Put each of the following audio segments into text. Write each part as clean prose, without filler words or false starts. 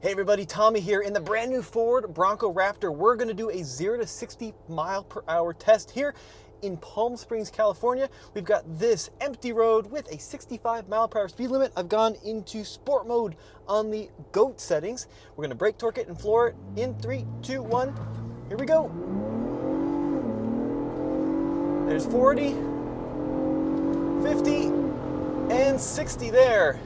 Hey everybody, Tommy here. In the brand new Ford Bronco Raptor, we're going to do a 0 to 60 mile per hour test here in Palm Springs, California. We've got this empty road with a 65 mile per hour speed limit. I've gone into sport mode on the GOAT settings. We're going to brake torque it and floor it in 3, 2, 1. Here we go. There's 40, 50, and 60 there.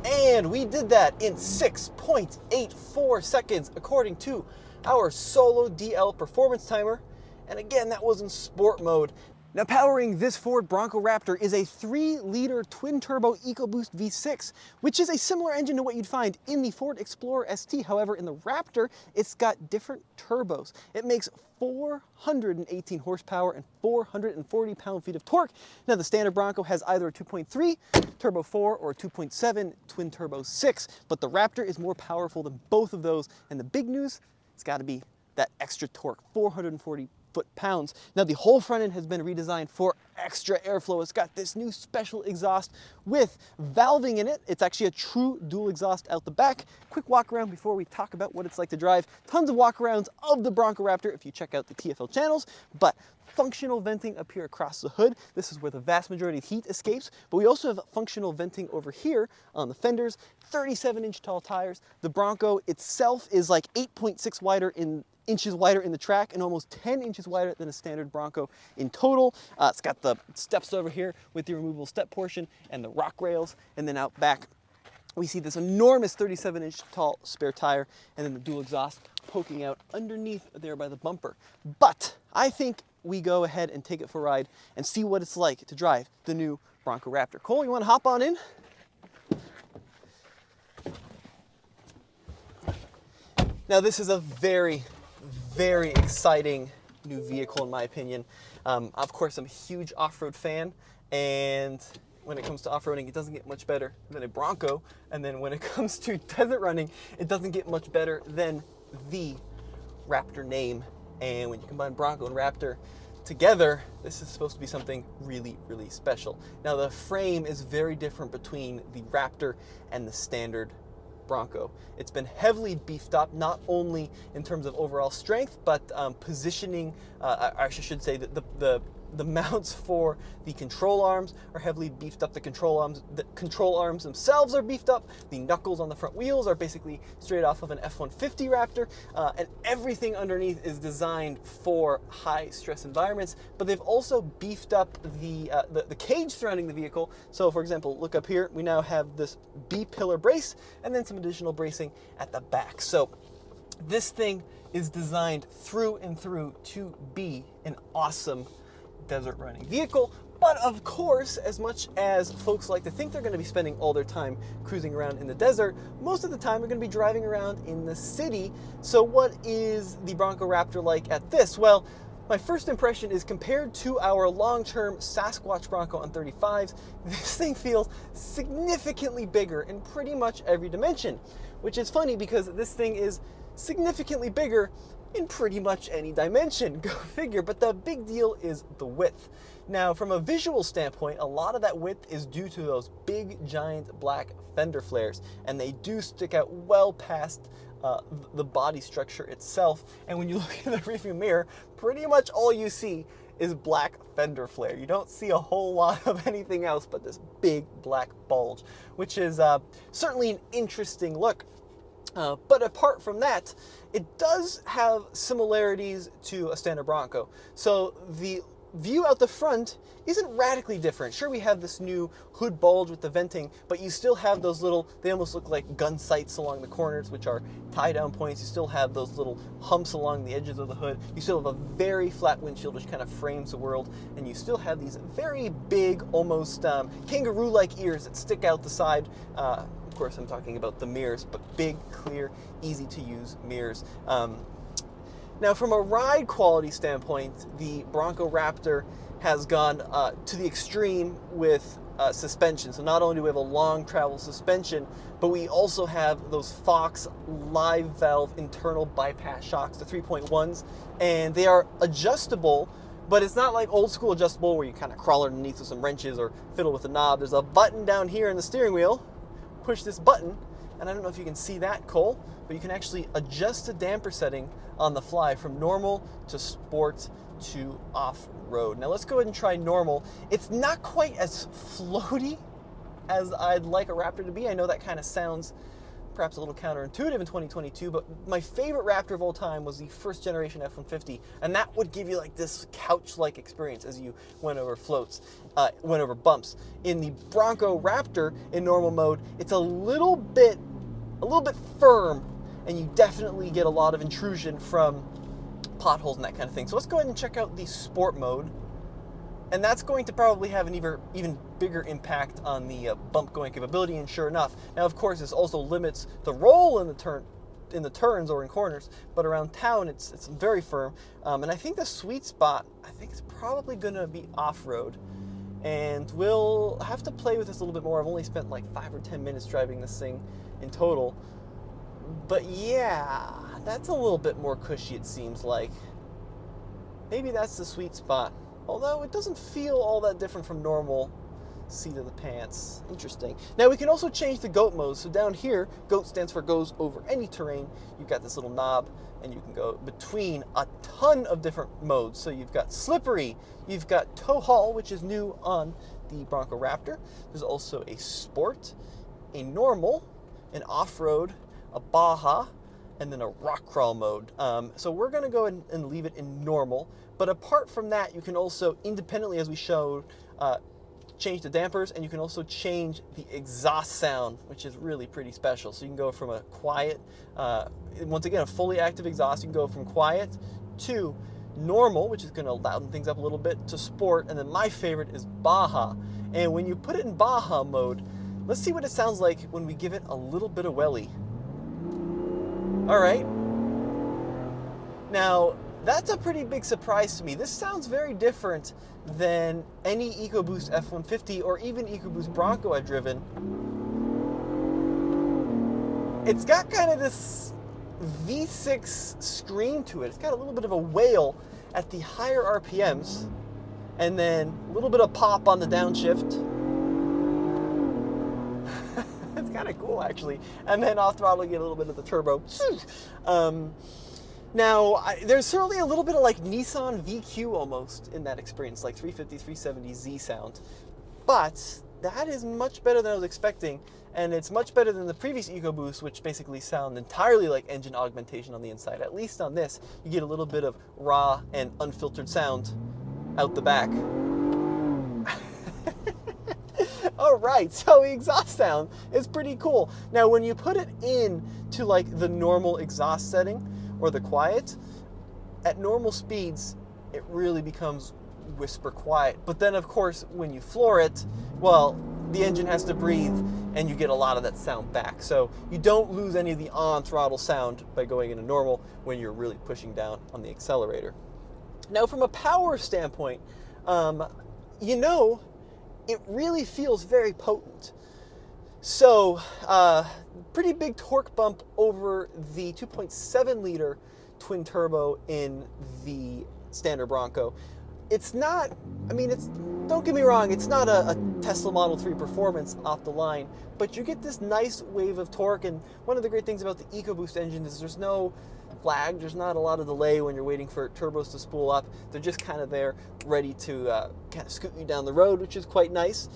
And we did that in 6.84 seconds according to our Solo DL performance timer. And again, that was in sport mode. Now powering this Ford Bronco Raptor is a 3-liter twin-turbo EcoBoost V6, which is a similar engine to what you'd find in the Ford Explorer ST. However, in the Raptor, it's got different turbos. It makes 418 horsepower and 440 pound-feet of torque. Now the standard Bronco has either a 2.3 turbo 4 or a 2.7 twin turbo 6, but the Raptor is more powerful than both of those. And the big news, it's got to be that extra torque, 440 foot-pounds. Now the whole front end has been redesigned for extra airflow. It's got this new special exhaust with valving in it. It's actually a true dual exhaust out the back. Quick walk around before we talk about what it's like to drive. Tons of walk arounds of the Bronco Raptor if you check out the TFL channels, but functional venting up here across the hood. This is where the vast majority of heat escapes, but we also have functional venting over here on the fenders, 37-inch tall tires. The Bronco itself is like 8.6 inches wider in the track and almost 10 inches wider than a standard Bronco in total. It's got the steps over here with the removable step portion and the rock rails, and then out back we see this enormous 37-inch tall spare tire and then the dual exhaust poking out underneath there by the bumper. But I think we go ahead and take it for a ride and see what it's like to drive the new Bronco Raptor. Cole, you want to hop on in? Now this is a very exciting new vehicle in my opinion. Of course, I'm a huge off-road fan, and when it comes to off-roading, it doesn't get much better than a Bronco. And then when it comes to desert running, it doesn't get much better than the Raptor name. And when you combine Bronco and Raptor together, this is supposed to be something really special. Now the frame is very different between the Raptor and the standard Bronco. It's been heavily beefed up, not only in terms of overall strength, but positioning. I should say that the mounts for the control arms are heavily beefed up. The control arms themselves are beefed up. The knuckles on the front wheels are basically straight off of an F-150 Raptor, and everything underneath is designed for high stress environments. But they've also beefed up the cage surrounding the vehicle. So for example, look up here, we now have this B-pillar brace and then some additional bracing at the back. So this thing is designed through and through to be an awesome desert running vehicle. But of course, as much as folks like to think they're going to be spending all their time cruising around in the desert, most of the time they're going to be driving around in the city. So what is the Bronco Raptor like at this? Well, my first impression is, compared to our long-term Sasquatch Bronco on 35s, this thing feels significantly bigger in pretty much every dimension, which is funny because this thing is significantly bigger in pretty much any dimension, go figure. But the big deal is the width. Now, from a visual standpoint, a lot of that width is due to those big, giant black fender flares, and they do stick out well past the body structure itself. And when you look in the rearview mirror, pretty much all you see is black fender flare. You don't see a whole lot of anything else but this big black bulge, which is certainly an interesting look. But apart from that, it does have similarities to a standard Bronco. So the view out the front isn't radically different. Sure, we have this new hood bulge with the venting, but you still have those little, they almost look like gun sights along the corners, which are tie-down points. You still have those little humps along the edges of the hood. You still have a very flat windshield, which kind of frames the world. And you still have these very big, almost kangaroo-like ears that stick out the side. Of course, I'm talking about the mirrors, but big, clear, easy to use mirrors. Now, from a ride quality standpoint, the Bronco Raptor has gone to the extreme with suspension. So not only do we have a long travel suspension, but we also have those Fox live valve internal bypass shocks, the 3.1s, and they are adjustable. But it's not like old school adjustable where you kind of crawl underneath with some wrenches or fiddle with the knob. There's a button down here in the steering wheel. Push this button, and I don't know if you can see that, Cole, but you can actually adjust the damper setting on the fly from normal to sport to off-road. Now let's go ahead and try normal. It's not quite as floaty as I'd like a Raptor to be. I know that kind of sounds perhaps a little counterintuitive in 2022, but my favorite Raptor of all time was the first generation F-150, and that would give you like this couch-like experience as you went over bumps. In the Bronco Raptor in normal mode, it's a little bit firm, and you definitely get a lot of intrusion from potholes and that kind of thing. So let's go ahead and check out the sport mode, and that's going to probably have an even bigger impact on the bump going capability. And sure enough, now of course this also limits the roll in the turns or in corners, but around town it's very firm. And I think the sweet spot, I think it's probably going to be off-road, and we'll have to play with this a little bit more. I've only spent like 5 or 10 minutes driving this thing in total, but yeah, that's a little bit more cushy, it seems like. Maybe that's the sweet spot. Although it doesn't feel all that different from normal seat of the pants. Interesting. Now we can also change the GOAT mode. So down here, GOAT stands for goes over any terrain. You've got this little knob, and you can go between a ton of different modes. So you've got slippery, you've got tow haul, which is new on the Bronco Raptor. There's also a sport, a normal, an off-road, a Baja, and then a rock crawl mode. So we're going to go ahead and leave it in normal. But apart from that, you can also, independently as we showed, change the dampers, and you can also change the exhaust sound, which is really pretty special. So you can go from a quiet, once again, a fully active exhaust, you can go from quiet to normal, which is going to louden things up a little bit, to sport, and then my favorite is Baja. And when you put it in Baja mode, let's see what it sounds like when we give it a little bit of welly. All right. Now, that's a pretty big surprise to me. This sounds very different than any EcoBoost F-150 or even EcoBoost Bronco I've driven. It's got kind of this V6 scream to it. It's got a little bit of a wail at the higher RPMs, and then a little bit of pop on the downshift. It's kind of cool, actually. And then off throttle, you get a little bit of the turbo. Now, there's certainly a little bit of like Nissan VQ almost in that experience, like 350, 370Z sound. But that is much better than I was expecting, and it's much better than the previous EcoBoost, which basically sound entirely like engine augmentation on the inside. At least on this, you get a little bit of raw and unfiltered sound out the back. All right, so the exhaust sound is pretty cool. Now, when you put it in to like the normal exhaust setting or the quiet, at normal speeds, it really becomes whisper quiet. But then, of course, when you floor it, well, the engine has to breathe, and you get a lot of that sound back. So you don't lose any of the on-throttle sound by going into normal when you're really pushing down on the accelerator. Now, from a power standpoint, it really feels very potent. So, pretty big torque bump over the 2.7 liter twin turbo in the standard Bronco. It's not, don't get me wrong, it's not a Tesla Model 3 performance off the line, but you get this nice wave of torque. And one of the great things about the EcoBoost engine is there's no lag, there's not a lot of delay when you're waiting for turbos to spool up. They're just kind of there, ready to kind of scoot you down the road, which is quite nice.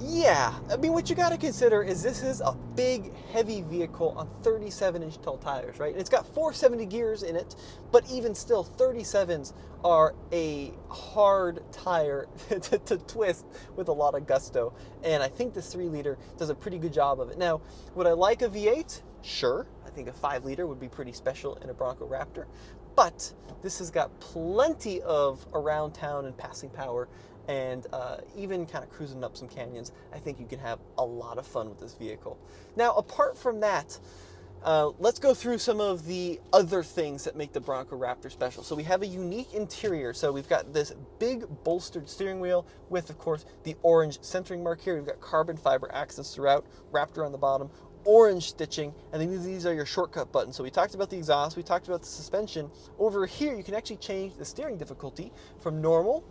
Yeah, what you got to consider is this is a big, heavy vehicle on 37-inch tall tires, right? And it's got 470 gears in it, but even still, 37s are a hard tire to twist with a lot of gusto. And I think this 3-liter does a pretty good job of it. Now, would I like a V8? Sure. I think a 5-liter would be pretty special in a Bronco Raptor. But this has got plenty of around town and passing power, and even kind of cruising up some canyons. I think you can have a lot of fun with this vehicle. Now, apart from that, let's go through some of the other things that make the Bronco Raptor special. So we have a unique interior. So we've got this big bolstered steering wheel with, of course, the orange centering mark here. We've got carbon fiber accents throughout, Raptor on the bottom, orange stitching, and then these are your shortcut buttons. So we talked about the exhaust, we talked about the suspension. Over here, you can actually change the steering difficulty from normal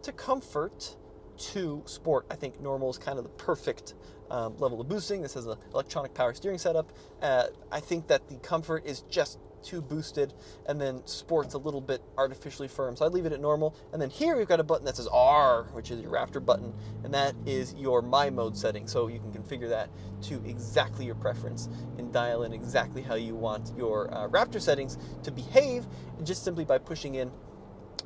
to comfort to sport. I think normal is kind of the perfect level of boosting. This has an electronic power steering setup. I think that the comfort is just too boosted, and then sport's a little bit artificially firm, so I'd leave it at normal. And then here we've got a button that says R, which is your Raptor button, and that is your My Mode setting, so you can configure that to exactly your preference and dial in exactly how you want your Raptor settings to behave, just simply by pushing in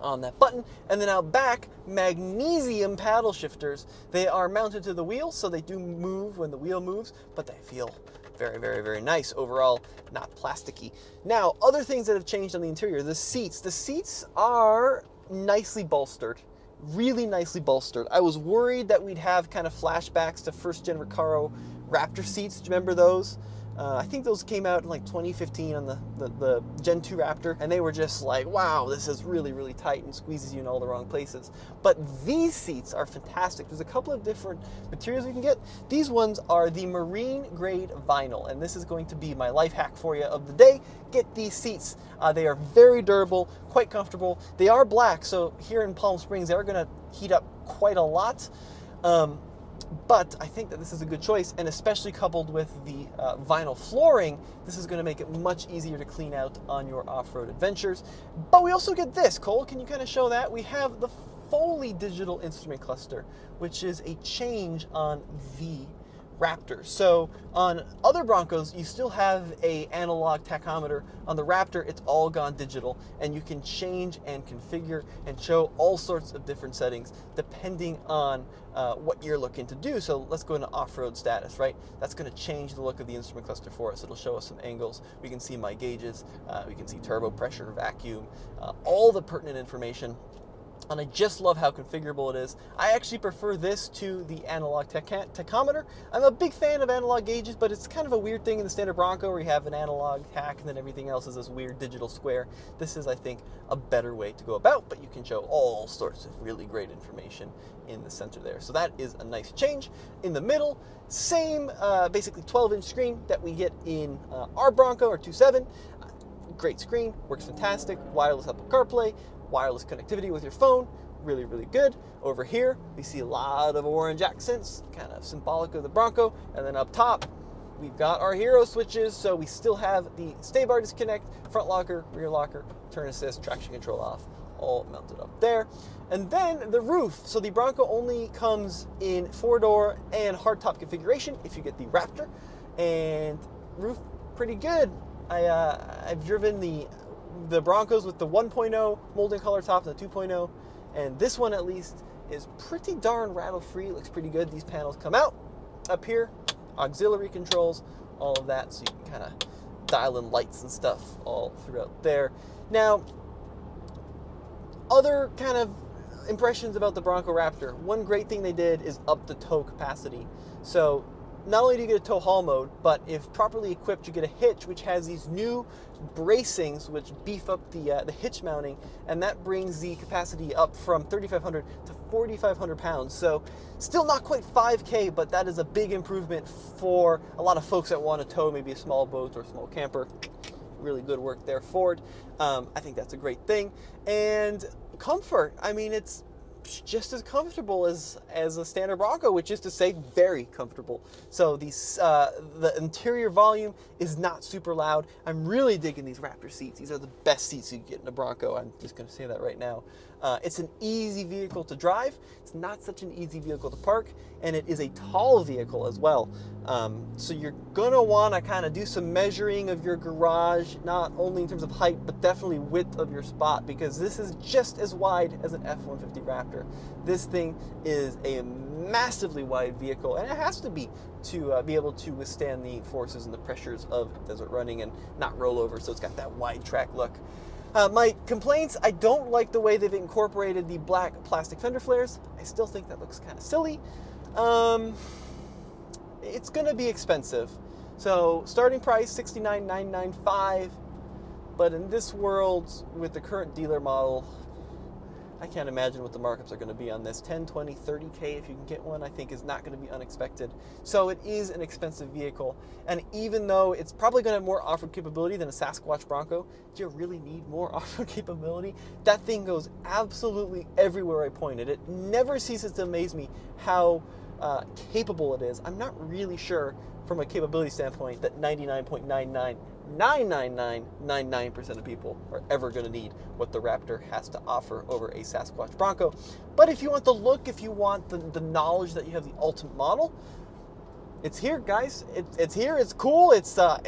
on that button. And then out back, magnesium paddle shifters. They are mounted to the wheel, so they do move when the wheel moves, but they feel very, very, very nice overall, not plasticky. Now, other things that have changed on the interior, the seats. The seats are nicely bolstered, really nicely bolstered. I was worried that we'd have kind of flashbacks to first-gen Recaro Raptor seats. Do you remember those? I think those came out in like 2015 on the Gen 2 Raptor, and they were just like, wow, this is really, really tight and squeezes you in all the wrong places. But these seats are fantastic. There's a couple of different materials you can get. These ones are the marine grade vinyl, and this is going to be my life hack for you of the day. Get these seats. They are very durable, quite comfortable. They are black, so here in Palm Springs, they are going to heat up quite a lot. But I think that this is a good choice, and especially coupled with the vinyl flooring, this is going to make it much easier to clean out on your off-road adventures. But we also get this. Cole, can you kind of show that? We have the fully digital instrument cluster, which is a change on the Raptor. So on other Broncos, you still have a analog tachometer. On the Raptor, it's all gone digital, and you can change and configure and show all sorts of different settings depending on what you're looking to do. So let's go into off-road status, right? That's going to change the look of the instrument cluster for us. It'll show us some angles. We can see my gauges. We can see turbo pressure, vacuum, all the pertinent information. And I just love how configurable it is. I actually prefer this to the analog tachometer. I'm a big fan of analog gauges, but it's kind of a weird thing in the standard Bronco where you have an analog tach and then everything else is this weird digital square. This is, I think, a better way to go about, but you can show all sorts of really great information in the center there. So that is a nice change. In the middle, same basically 12-inch screen that we get in our Bronco or 2.7. Great screen, works fantastic, wireless Apple CarPlay, wireless connectivity with your phone, really, really good. Over here, we see a lot of orange accents, kind of symbolic of the Bronco. And then up top, we've got our hero switches. So we still have the stay bar disconnect, front locker, rear locker, turn assist, traction control off, all mounted up there. And then the roof. So the Bronco only comes in 4-door and hardtop configuration if you get the Raptor. And roof, pretty good. I've driven the Broncos with the 1.0 molding color top and the 2.0, and this one at least is pretty darn rattle-free. Looks pretty good. These panels come out. Up here, auxiliary controls, all of that, so you can kind of dial in lights and stuff all throughout there. Now, other kind of impressions about the Bronco Raptor. One great thing they did is up the tow capacity. So not only do you get a tow haul mode, but if properly equipped, you get a hitch, which has these new bracings, which beef up the hitch mounting, and that brings the capacity up from 3,500 to 4,500 pounds. So still not quite 5K, but that is a big improvement for a lot of folks that want to tow maybe a small boat or a small camper. Really good work there, Ford. I think that's a great thing. And comfort, I mean, it's just as comfortable as a standard Bronco, which is to say very comfortable. So the interior volume is not super loud. I'm really digging these Raptor seats. These are the best seats you can get in a Bronco. I'm just going to say that right now. It's an easy vehicle to drive. It's not such an easy vehicle to park, and it is a tall vehicle as well. So you're going to want to kind of do some measuring of your garage, not only in terms of height, but definitely width of your spot, because this is just as wide as an F-150 Raptor. This thing is a massively wide vehicle, and it has to be to be able to withstand the forces and the pressures of desert running and not roll over, so it's got that wide track look. My complaints, I don't like the way they've incorporated the black plastic fender flares. I still think that looks kind of silly. It's going to be expensive. So starting price, $69,995. But in this world, with the current dealer model, I can't imagine what the markups are going to be on this. 10, 20, 30K if you can get one, I think is not going to be unexpected. So it is an expensive vehicle. And even though it's probably going to have more off-road capability than a Sasquatch Bronco, do you really need more off-road capability? That thing goes absolutely everywhere I point it. It never ceases to amaze me how capable it is, I'm not really sure from a capability standpoint that 99.99999% of people are ever going to need what the Raptor has to offer over a Sasquatch Bronco. But if you want the look, if you want the knowledge that you have the ultimate model, it's here, guys. It's here. It's cool. It's got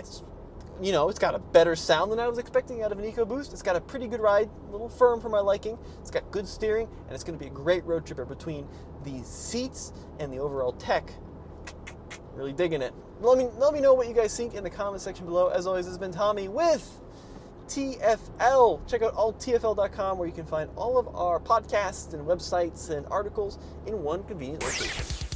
a better sound than I was expecting out of an EcoBoost. It's got a pretty good ride, a little firm for my liking. It's got good steering, and it's going to be a great road tripper between the seats and the overall tech. Really digging it. Let me know what you guys think in the comment section below. As always, this has been Tommy with TFL. Check out alltfl.com, where you can find all of our podcasts and websites and articles in one convenient location.